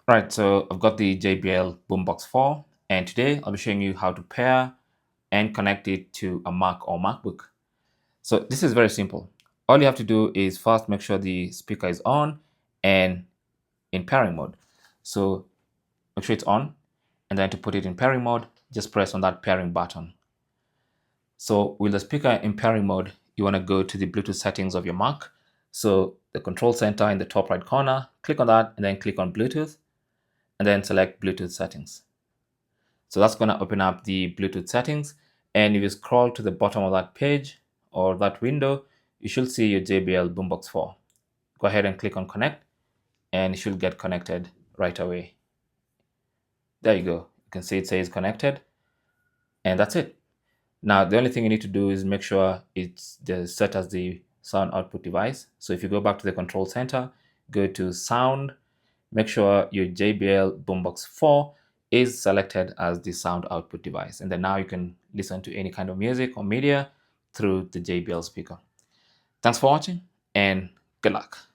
Right, so I've got the JBL Boombox 4, and today I'll be showing you how to pair and connect it to a Mac or MacBook. So this is very simple. All you have to do is first make sure the speaker is on and in pairing mode. So make sure it's on, and then to put it in pairing mode, just press on that pairing button. So with the speaker in pairing mode, you want to go to the Bluetooth settings of your Mac. So the control center in the top right corner, click on that and then click on Bluetooth and then select Bluetooth settings. So that's going to open up the Bluetooth settings. And if you scroll to the bottom of that page or that window, you should see your JBL Boombox 4. Go ahead and click on connect and it should get connected right away. There you go. You can see it says connected and that's it. Now, the only thing you need to do is make sure it's set as the sound output device. So if you go back to the control center, go to sound, make sure your JBL Boombox 4 is selected as the sound output device. And then now you can listen to any kind of music or media through the JBL speaker. Thanks for watching and good luck.